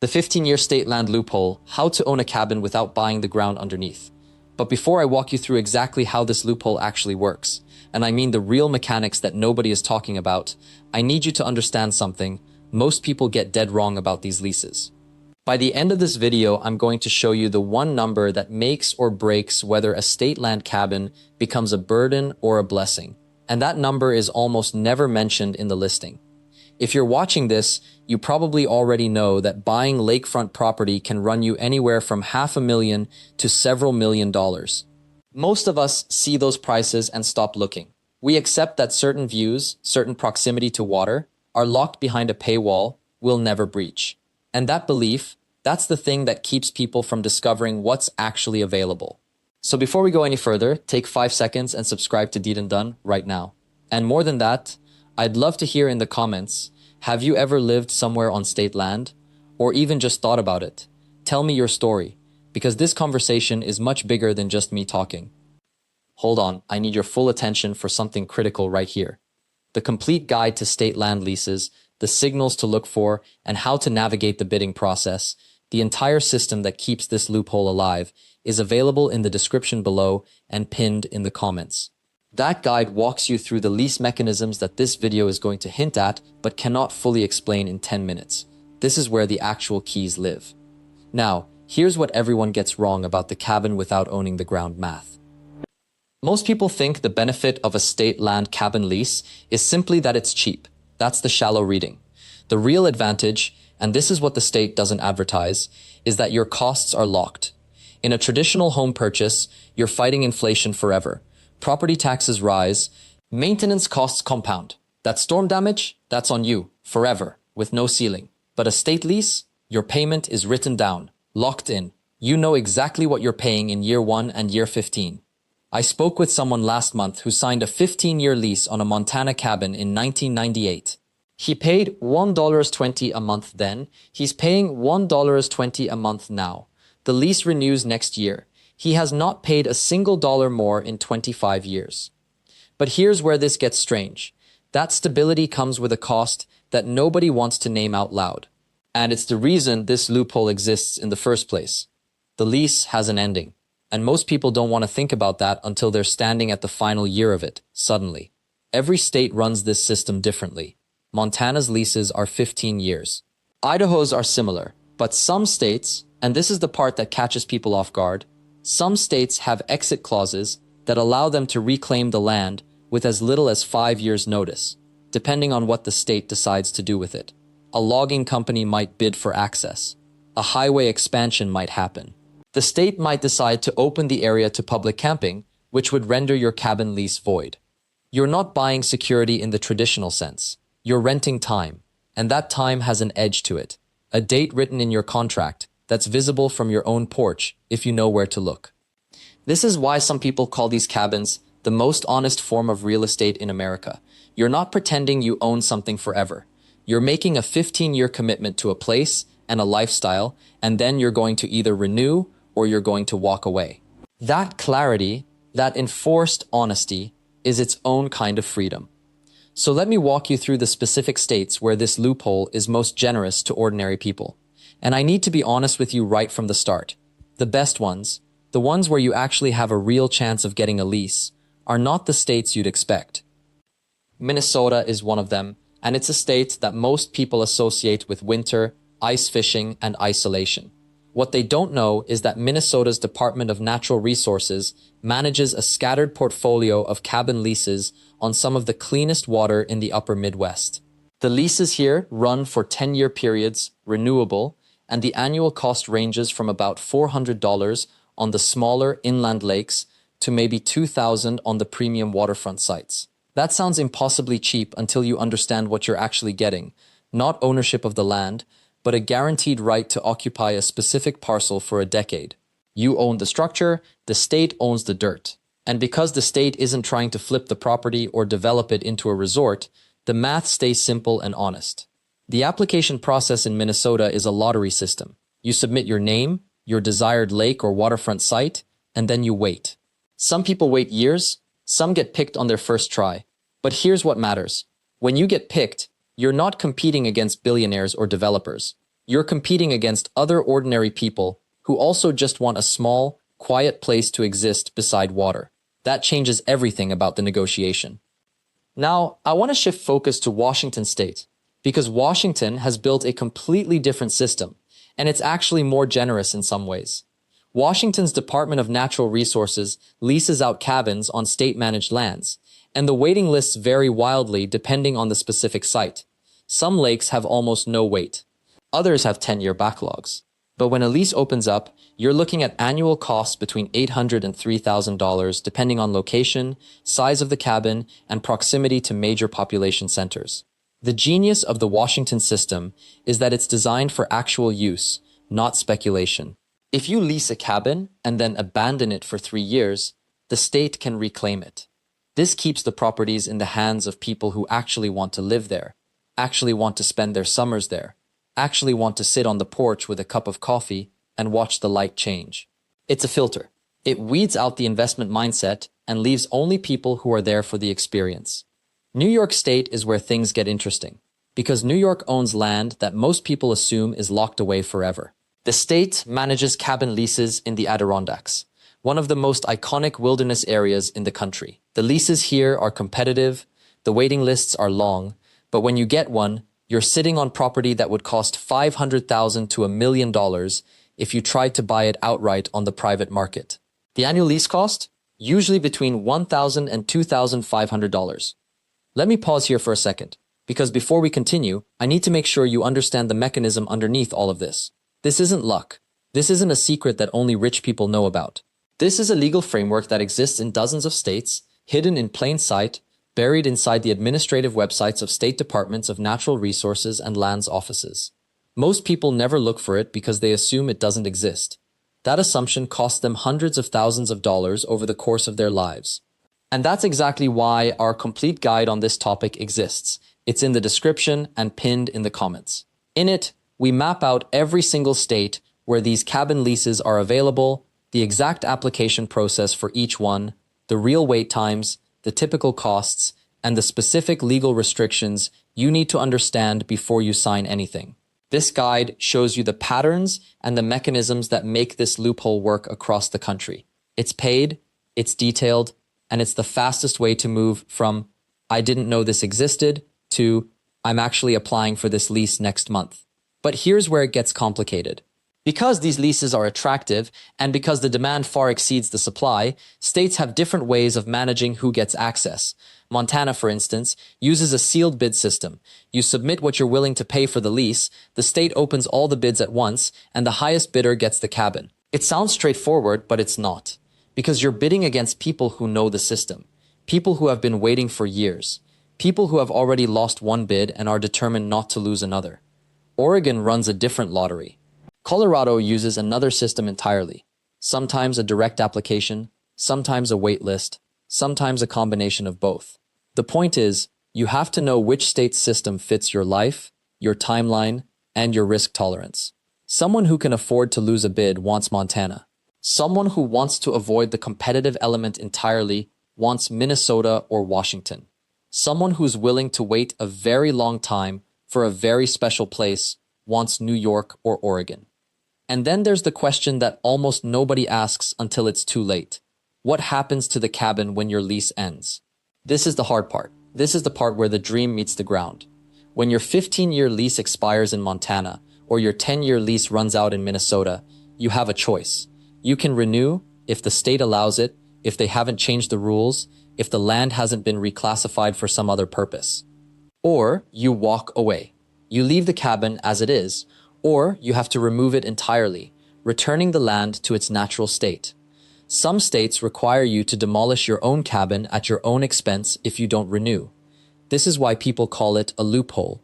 The 15-year state land loophole, how to own a cabin without buying the ground underneath. But before I walk you through exactly how this loophole actually works, and I mean the real mechanics that nobody is talking about, I need you to understand something. Most people get dead wrong about these leases. By the end of this video, I'm going to show you the one number that makes or breaks whether a state land cabin becomes a burden or a blessing. And that number is almost never mentioned in the listing. If you're watching this, you probably already know that buying lakefront property can run you anywhere from $500,000 to several $1,000,000. Most of us see those prices and stop looking. We accept that certain views, certain proximity to water, are locked behind a paywall, we'll never breach. And that belief, that's the thing that keeps people from discovering what's actually available. So before we go any further, take 5 seconds and subscribe to Deed and Done right now. And more than that, I'd love to hear in the comments, have you ever lived somewhere on state land? Or even just thought about it? Tell me your story, because this conversation is much bigger than just me talking. Hold on, I need your full attention for something critical right here. The complete guide to state land leases, the signals to look for, and how to navigate the bidding process, the entire system that keeps this loophole alive, is available in the description below and pinned in the comments. That guide walks you through the lease mechanisms that this video is going to hint at, but cannot fully explain in 10 minutes. This is where the actual keys live. Now, here's what everyone gets wrong about the cabin without owning the ground math. Most people think the benefit of a state land cabin lease is simply that it's cheap. That's the shallow reading. The real advantage, and this is what the state doesn't advertise, is that your costs are locked. In a traditional home purchase, you're fighting inflation forever. Property taxes rise, maintenance costs compound. That storm damage, that's on you, forever, with no ceiling. But a state lease, your payment is written down, locked in. You know exactly what you're paying in year 1 and year 15. I spoke with someone last month who signed a 15-year lease on a Montana cabin in 1998. He paid $1.20 a month then. He's paying $1.20 a month now. The lease renews next year. He has not paid a single dollar more in 25 years. But here's where this gets strange. That stability comes with a cost that nobody wants to name out loud. And it's the reason this loophole exists in the first place. The lease has an ending. And most people don't want to think about that until they're standing at the final year of it, suddenly. Every state runs this system differently. Montana's leases are 15 years. Idaho's are similar, but some states, and this is the part that catches people off guard, some states have exit clauses that allow them to reclaim the land with as little as 5 years' notice, depending on what the state decides to do with it. A logging company might bid for access. A highway expansion might happen. The state might decide to open the area to public camping, which would render your cabin lease void. You're not buying security in the traditional sense. You're renting time, and that time has an edge to it. A date written in your contract that's visible from your own porch if you know where to look. This is why some people call these cabins the most honest form of real estate in America. You're not pretending you own something forever. You're making a 15-year commitment to a place and a lifestyle, and then you're going to either renew or you're going to walk away. That clarity, that enforced honesty, is its own kind of freedom. So let me walk you through the specific states where this loophole is most generous to ordinary people. And I need to be honest with you right from the start. The best ones, the ones where you actually have a real chance of getting a lease, are not the states you'd expect. Minnesota is one of them, and it's a state that most people associate with winter, ice fishing, and isolation. What they don't know is that Minnesota's Department of Natural Resources manages a scattered portfolio of cabin leases on some of the cleanest water in the upper Midwest. The leases here run for 10-year periods, renewable, and the annual cost ranges from about $400 on the smaller inland lakes to maybe $2,000 on the premium waterfront sites. That sounds impossibly cheap until you understand what you're actually getting, not ownership of the land, but a guaranteed right to occupy a specific parcel for a decade. You own the structure, the state owns the dirt. And because the state isn't trying to flip the property or develop it into a resort, the math stays simple and honest. The application process in Minnesota is a lottery system. You submit your name, your desired lake or waterfront site, and then you wait. Some people wait years, some get picked on their first try. But here's what matters. When you get picked, you're not competing against billionaires or developers. You're competing against other ordinary people who also just want a small, quiet place to exist beside water. That changes everything about the negotiation. Now, I want to shift focus to Washington State, because Washington has built a completely different system, and it's actually more generous in some ways. Washington's Department of Natural Resources leases out cabins on state-managed lands, and the waiting lists vary wildly depending on the specific site. Some lakes have almost no wait. Others have 10-year backlogs. But when a lease opens up, you're looking at annual costs between $800 and $3,000 depending on location, size of the cabin, and proximity to major population centers. The genius of the Washington system is that it's designed for actual use, not speculation. If you lease a cabin and then abandon it for 3 years, the state can reclaim it. This keeps the properties in the hands of people who actually want to live there, actually want to spend their summers there, actually want to sit on the porch with a cup of coffee and watch the light change. It's a filter. It weeds out the investment mindset and leaves only people who are there for the experience. New York State is where things get interesting, because New York owns land that most people assume is locked away forever. The state manages cabin leases in the Adirondacks, one of the most iconic wilderness areas in the country. The leases here are competitive, the waiting lists are long, but when you get one, you're sitting on property that would cost $500,000 to $1 million if you tried to buy it outright on the private market. The annual lease cost? Usually between $1,000 and $2,500. Let me pause here for a second, because before we continue, I need to make sure you understand the mechanism underneath all of this. This isn't luck. This isn't a secret that only rich people know about. This is a legal framework that exists in dozens of states, hidden in plain sight, buried inside the administrative websites of state departments of natural resources and lands offices. Most people never look for it because they assume it doesn't exist. That assumption costs them hundreds of thousands of dollars over the course of their lives. And that's exactly why our complete guide on this topic exists. It's in the description and pinned in the comments. In it, we map out every single state where these cabin leases are available, the exact application process for each one, the real wait times, the typical costs, and the specific legal restrictions you need to understand before you sign anything. This guide shows you the patterns and the mechanisms that make this loophole work across the country. It's paid, it's detailed, and it's the fastest way to move from "I didn't know this existed" to "I'm actually applying for this lease next month." But here's where it gets complicated. Because these leases are attractive, and because the demand far exceeds the supply, states have different ways of managing who gets access. Montana, for instance, uses a sealed bid system. You submit what you're willing to pay for the lease, the state opens all the bids at once, and the highest bidder gets the cabin. It sounds straightforward, but it's not. Because you're bidding against people who know the system, people who have been waiting for years, people who have already lost one bid and are determined not to lose another. Oregon runs a different lottery. Colorado uses another system entirely. Sometimes a direct application, sometimes a wait list, sometimes a combination of both. The point is, you have to know which state's system fits your life, your timeline, and your risk tolerance. Someone who can afford to lose a bid wants Montana. Someone who wants to avoid the competitive element entirely wants Minnesota or Washington. Someone who's willing to wait a very long time for a very special place wants New York or Oregon. And then there's the question that almost nobody asks until it's too late. What happens to the cabin when your lease ends? This is the hard part. This is the part where the dream meets the ground. When your 15-year lease expires in Montana, or your 10-year lease runs out in Minnesota, you have a choice. You can renew if the state allows it, if they haven't changed the rules, if the land hasn't been reclassified for some other purpose. Or you walk away. You leave the cabin as it is, or you have to remove it entirely, returning the land to its natural state. Some states require you to demolish your own cabin at your own expense if you don't renew. This is why people call it a loophole.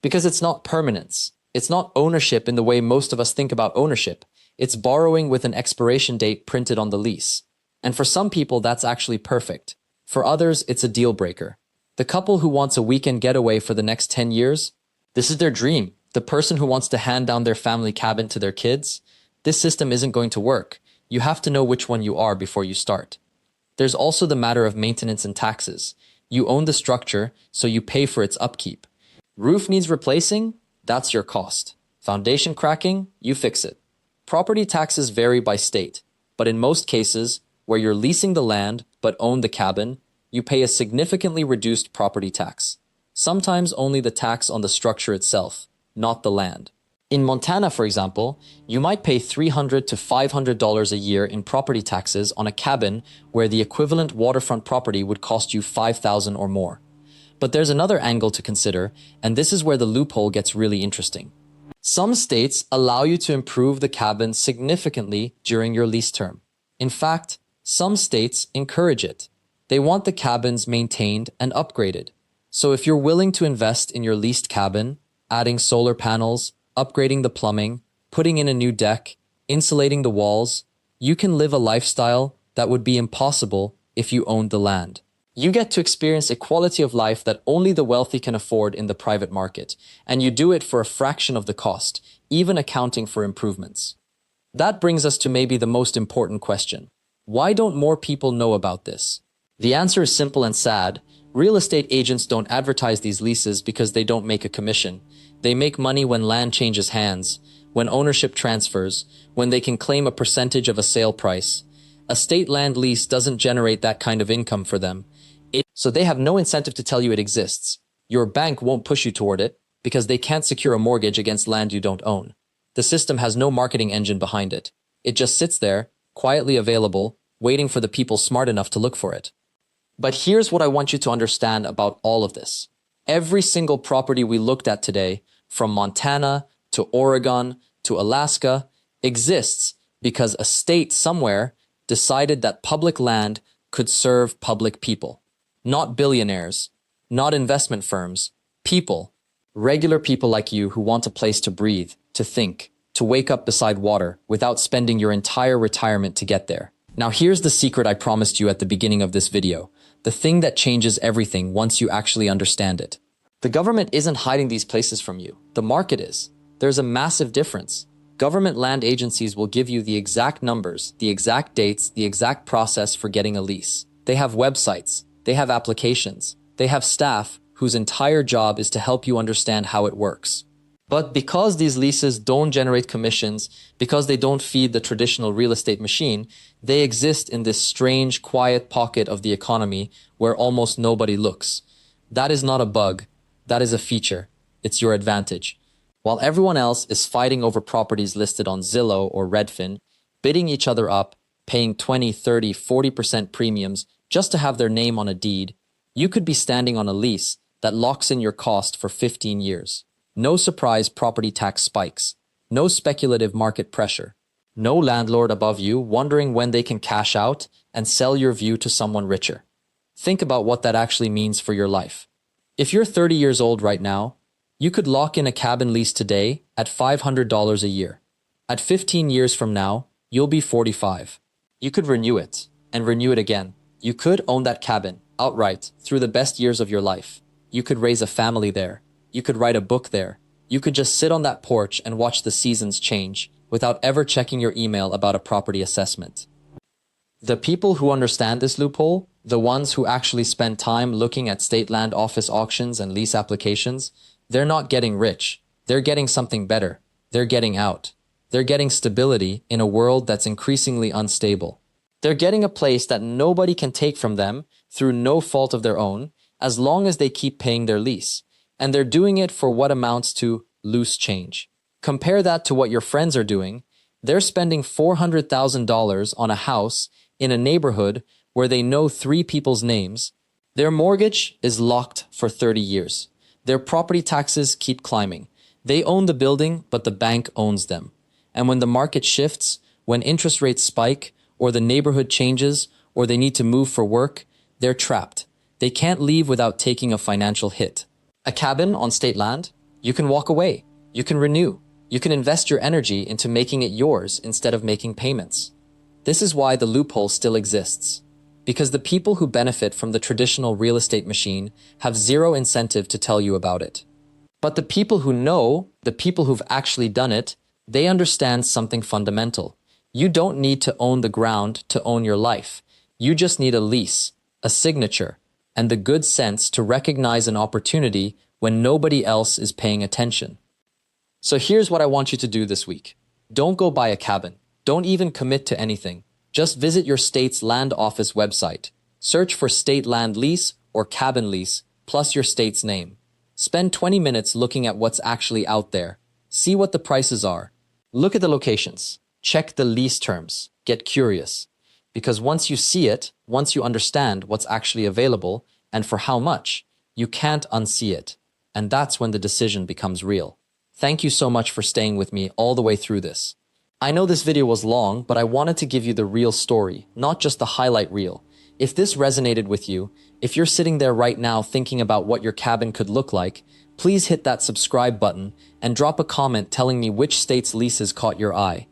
Because it's not permanence. It's not ownership in the way most of us think about ownership. It's borrowing with an expiration date printed on the lease. And for some people, that's actually perfect. For others, it's a deal breaker. The couple who wants a weekend getaway for the next 10 years, this is their dream. The person who wants to hand down their family cabin to their kids, this system isn't going to work. You have to know which one you are before you start. There's also the matter of maintenance and taxes. You own the structure, so you pay for its upkeep. Roof needs replacing? That's your cost. Foundation cracking? You fix it. Property taxes vary by state, but in most cases, where you're leasing the land but own the cabin, you pay a significantly reduced property tax. Sometimes only the tax on the structure itself, not the land. In Montana, for example, you might pay $300 to $500 a year in property taxes on a cabin where the equivalent waterfront property would cost you $5,000 or more. But there's another angle to consider, and this is where the loophole gets really interesting. Some states allow you to improve the cabin significantly during your lease term. In fact, some states encourage it. They want the cabins maintained and upgraded. So if you're willing to invest in your leased cabin, adding solar panels, upgrading the plumbing, putting in a new deck, insulating the walls, you can live a lifestyle that would be impossible if you owned the land. You get to experience a quality of life that only the wealthy can afford in the private market, and you do it for a fraction of the cost, even accounting for improvements. That brings us to maybe the most important question. Why don't more people know about this? The answer is simple and sad. Real estate agents don't advertise these leases because they don't make a commission. They make money when land changes hands, when ownership transfers, when they can claim a percentage of a sale price. A state land lease doesn't generate that kind of income for them. So they have no incentive to tell you it exists. Your bank won't push you toward it because they can't secure a mortgage against land you don't own. The system has no marketing engine behind it. It just sits there, quietly available, waiting for the people smart enough to look for it. But here's what I want you to understand about all of this. Every single property we looked at today, from Montana to Oregon to Alaska, exists because a state somewhere decided that public land could serve public people. Not billionaires, not investment firms, people, regular people like you who want a place to breathe, to think, to wake up beside water without spending your entire retirement to get there. Now here's the secret I promised you at the beginning of this video, the thing that changes everything once you actually understand it. The government isn't hiding these places from you. The market is. There's a massive difference. Government land agencies will give you the exact numbers, the exact dates, the exact process for getting a lease. They have websites. They have applications. They have staff whose entire job is to help you understand how it works. But because these leases don't generate commissions, because they don't feed the traditional real estate machine, they exist in this strange, quiet pocket of the economy where almost nobody looks. That is not a bug. That is a feature. It's your advantage. While everyone else is fighting over properties listed on Zillow or Redfin, bidding each other up, paying 20, 30, 40% premiums just to have their name on a deed, you could be standing on a lease that locks in your cost for 15 years. No surprise property tax spikes. No speculative market pressure. No landlord above you wondering when they can cash out and sell your view to someone richer. Think about what that actually means for your life. If you're 30 years old right now, you could lock in a cabin lease today at $500 a year. At 15 years from now, you'll be 45. You could renew it and renew it again. You could own that cabin outright through the best years of your life. You could raise a family there. You could write a book there. You could just sit on that porch and watch the seasons change without ever checking your email about a property assessment. The people who understand this loophole, the ones who actually spend time looking at state land office auctions and lease applications, they're not getting rich. They're getting something better. They're getting out. They're getting stability in a world that's increasingly unstable. They're getting a place that nobody can take from them through no fault of their own, as long as they keep paying their lease. And they're doing it for what amounts to loose change. Compare that to what your friends are doing. They're spending $400,000 on a house in a neighborhood where they know 3 people's names. Their mortgage is locked for 30 years. Their property taxes keep climbing. They own the building, but the bank owns them. And when the market shifts, when interest rates spike, or the neighborhood changes, or they need to move for work, they're trapped. They can't leave without taking a financial hit. A cabin on state land? You can walk away. You can renew. You can invest your energy into making it yours instead of making payments. This is why the loophole still exists. Because the people who benefit from the traditional real estate machine have zero incentive to tell you about it. But the people who know, the people who've actually done it, they understand something fundamental. You don't need to own the ground to own your life. You just need a lease, a signature, and the good sense to recognize an opportunity when nobody else is paying attention. So here's what I want you to do this week. Don't go buy a cabin. Don't even commit to anything. Just visit your state's land office website. Search for state land lease or cabin lease, plus your state's name. Spend 20 minutes looking at what's actually out there. See what the prices are. Look at the locations. Check the lease terms. Get curious. Because once you see it, once you understand what's actually available and for how much, you can't unsee it. And that's when the decision becomes real. Thank you so much for staying with me all the way through this. I know this video was long, but I wanted to give you the real story, not just the highlight reel. If this resonated with you, if you're sitting there right now thinking about what your cabin could look like, please hit that subscribe button and drop a comment telling me which state's leases caught your eye.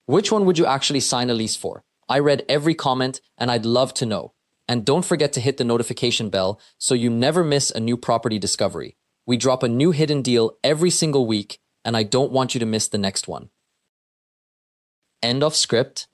Which one would you actually sign a lease for? I read every comment and I'd love to know. And don't forget to hit the notification bell so you never miss a new property discovery. We drop a new hidden deal every single week and I don't want you to miss the next one. End of script.